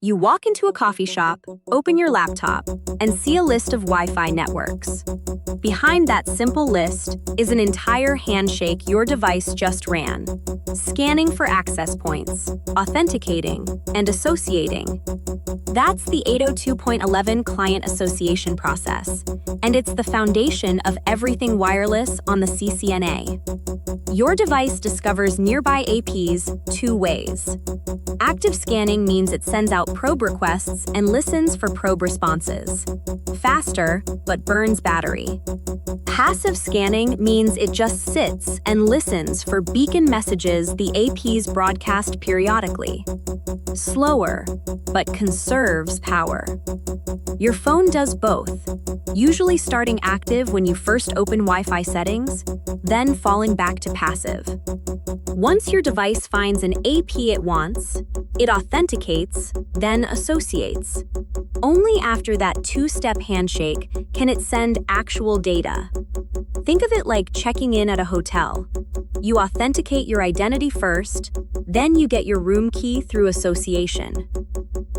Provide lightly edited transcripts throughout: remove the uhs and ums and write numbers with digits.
You walk into a coffee shop, open your laptop, and see a list of Wi-Fi networks. Behind that simple list is an entire handshake your device just ran, scanning for access points, authenticating, and associating. That's the 802.11 client association process, and it's the foundation of everything wireless on the CCNA. Your device discovers nearby APs two ways. Active scanning means it sends out probe requests and listens for probe responses. Faster, but burns battery. Passive scanning means it just sits and listens for beacon messages the APs broadcast periodically. Slower, but conserves power. Your phone does both, usually starting active when you first open Wi-Fi settings, then falling back to passive. Once your device finds an AP it wants, it authenticates, then associates. Only after that two-step handshake can it send actual data. Think of it like checking in at a hotel. You authenticate your identity first, then you get your room key through association.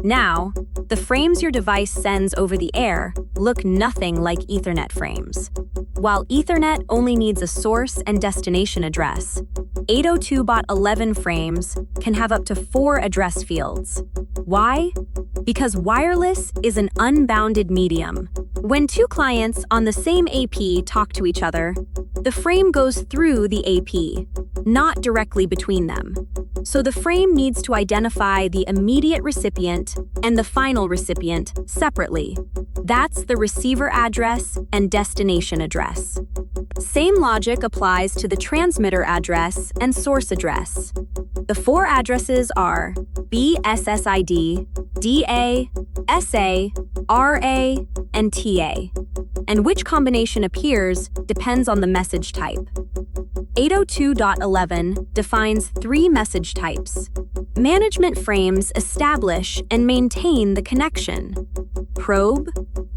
Now, the frames your device sends over the air look nothing like Ethernet frames. While Ethernet only needs a source and destination address, 802.11 frames can have up to 4 address fields. Why? Because wireless is an unbounded medium. When two clients on the same AP talk to each other, the frame goes through the AP, not directly between them. So the frame needs to identify the immediate recipient and the final recipient separately. That's the receiver address and destination address. Same logic applies to the transmitter address and source address. The 4 addresses are BSSID, DA, SA, RA, and TA. And which combination appears depends on the message type. 802.11 defines 3 message types. Management frames establish and maintain the connection. Probe,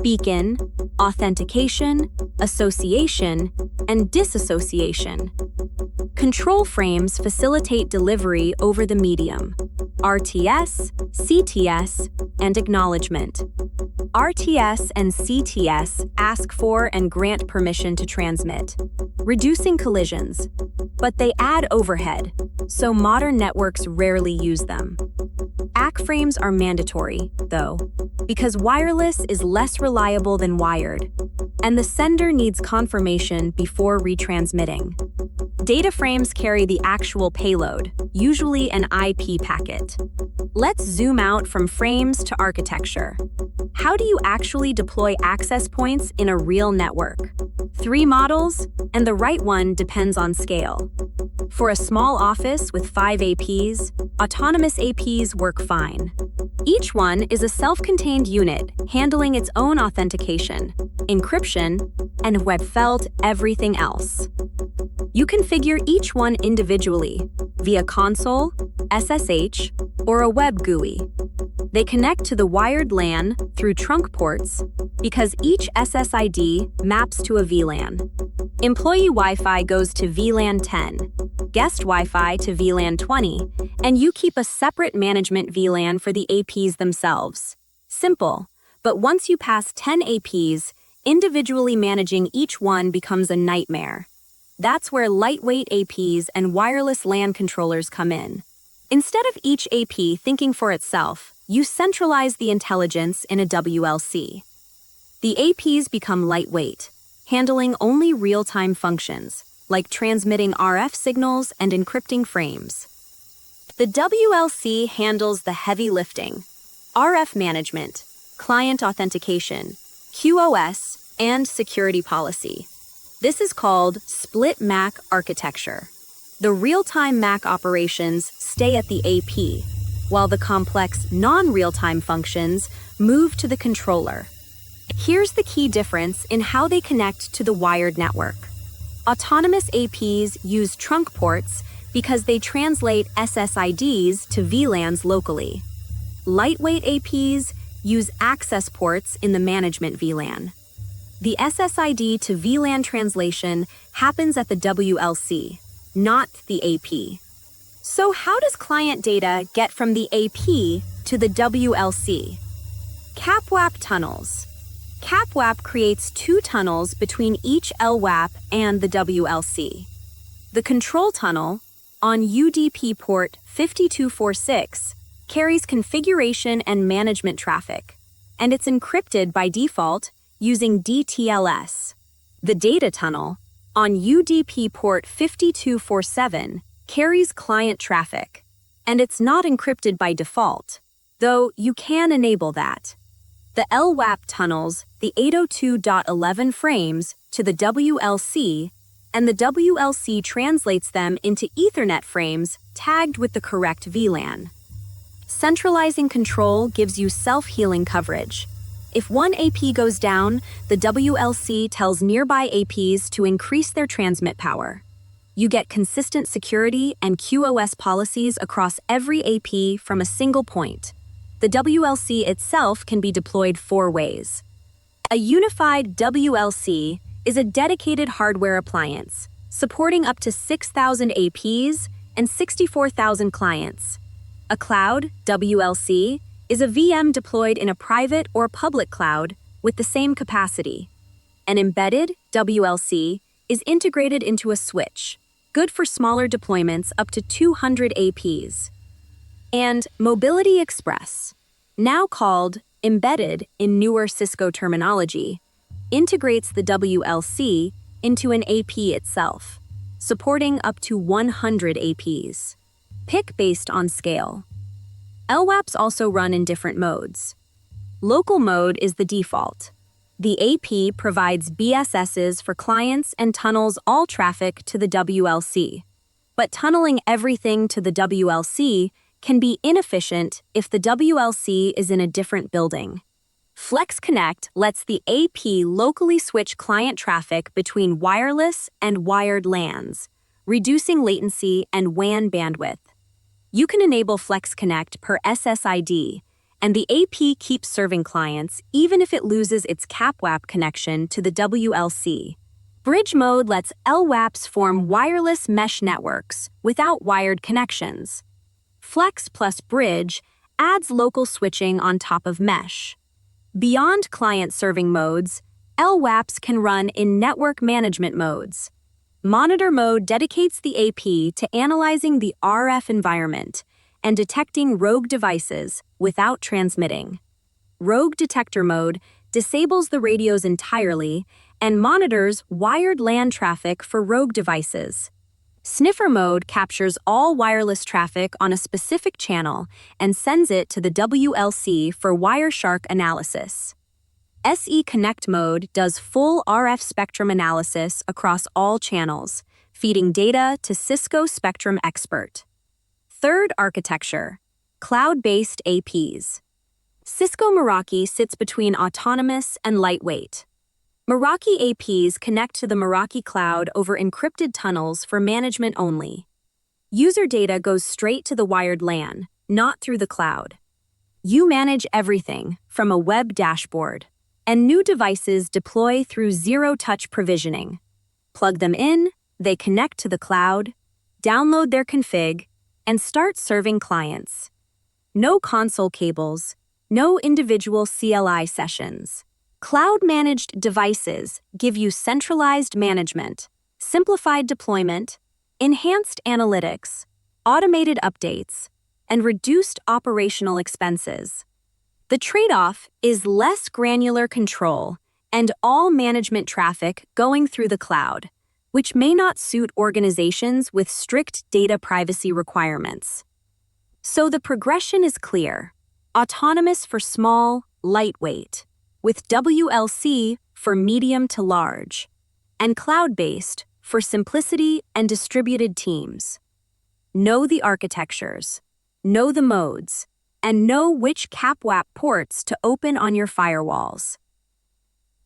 beacon, authentication, association, and disassociation. Control frames facilitate delivery over the medium. RTS, CTS, and acknowledgement. RTS and CTS ask for and grant permission to transmit, reducing collisions, but they add overhead, so modern networks rarely use them. AC frames are mandatory, though, because wireless is less reliable than wired, and the sender needs confirmation before retransmitting. Data frames carry the actual payload, usually an IP packet. Let's zoom out from frames to architecture. How do you actually deploy access points in a real network? 3 models, and the right one depends on scale. For a small office with 5 APs, autonomous APs work fine. Each one is a self-contained unit handling its own authentication, encryption, and web felt everything else. You configure each one individually via console, SSH, or a web GUI. They connect to the wired LAN through trunk ports because each SSID maps to a VLAN. Employee Wi-Fi goes to VLAN 10, guest Wi-Fi to VLAN 20, and you keep a separate management VLAN for the APs themselves. Simple, but once you pass 10 APs, individually managing each one becomes a nightmare. That's where lightweight APs and wireless LAN controllers come in. Instead of each AP thinking for itself, you centralize the intelligence in a WLC. The APs become lightweight, handling only real-time functions, like transmitting RF signals and encrypting frames. The WLC handles the heavy lifting: RF management, client authentication, QoS, and security policy. This is called split MAC architecture. The real-time MAC operations stay at the AP, while the complex non-real-time functions move to the controller. Here's the key difference in how they connect to the wired network. Autonomous APs use trunk ports because they translate SSIDs to VLANs locally. Lightweight APs use access ports in the management VLAN. The SSID to VLAN translation happens at the WLC, not the AP. So how does client data get from the AP to the WLC? CAPWAP tunnels. CAPWAP creates two tunnels between each LWAP and the WLC. The control tunnel, on UDP port 5246, carries configuration and management traffic, and it's encrypted by default using DTLS. The data tunnel, on UDP port 5247, carries client traffic, and it's not encrypted by default, though you can enable that. The LWAP tunnels the 802.11 frames to the WLC, and the WLC translates them into Ethernet frames tagged with the correct VLAN. Centralizing control gives you self-healing coverage. If one AP goes down, the WLC tells nearby APs to increase their transmit power. You get consistent security and QoS policies across every AP from a single point. The WLC itself can be deployed 4 ways. A unified WLC is a dedicated hardware appliance, supporting up to 6,000 APs and 64,000 clients. A cloud WLC is a VM deployed in a private or public cloud with the same capacity. An embedded WLC is integrated into a switch, good for smaller deployments up to 200 APs. And Mobility Express, now called embedded in newer Cisco terminology, integrates the WLC into an AP itself, supporting up to 100 APs. Pick based on scale. LWAPs also run in different modes. Local mode is the default. The AP provides BSSs for clients and tunnels all traffic to the WLC. But tunneling everything to the WLC can be inefficient if the WLC is in a different building. Flex Connect lets the AP locally switch client traffic between wireless and wired LANs, reducing latency and WAN bandwidth. You can enable Flex Connect per SSID, and the AP keeps serving clients even if it loses its CAPWAP connection to the WLC. Bridge mode lets LWAPs form wireless mesh networks without wired connections. Flex plus Bridge adds local switching on top of mesh. Beyond client-serving modes, LWAPs can run in network management modes. Monitor mode dedicates the AP to analyzing the RF environment and detecting rogue devices without transmitting. Rogue detector mode disables the radios entirely and monitors wired LAN traffic for rogue devices. Sniffer mode captures all wireless traffic on a specific channel and sends it to the WLC for Wireshark analysis. SE Connect mode does full RF spectrum analysis across all channels, feeding data to Cisco Spectrum Expert. Third architecture, cloud-based APs. Cisco Meraki sits between autonomous and lightweight. Meraki APs connect to the Meraki cloud over encrypted tunnels for management only. User data goes straight to the wired LAN, not through the cloud. You manage everything from a web dashboard, and new devices deploy through zero-touch provisioning. Plug them in, they connect to the cloud, download their config, and start serving clients. No console cables, no individual CLI sessions. Cloud-managed devices give you centralized management, simplified deployment, enhanced analytics, automated updates, and reduced operational expenses. The trade-off is less granular control and all management traffic going through the cloud, which may not suit organizations with strict data privacy requirements. So the progression is clear: autonomous for small, lightweight, with WLC for medium to large, and cloud-based for simplicity and distributed teams. Know the architectures, know the modes, and know which CAPWAP ports to open on your firewalls.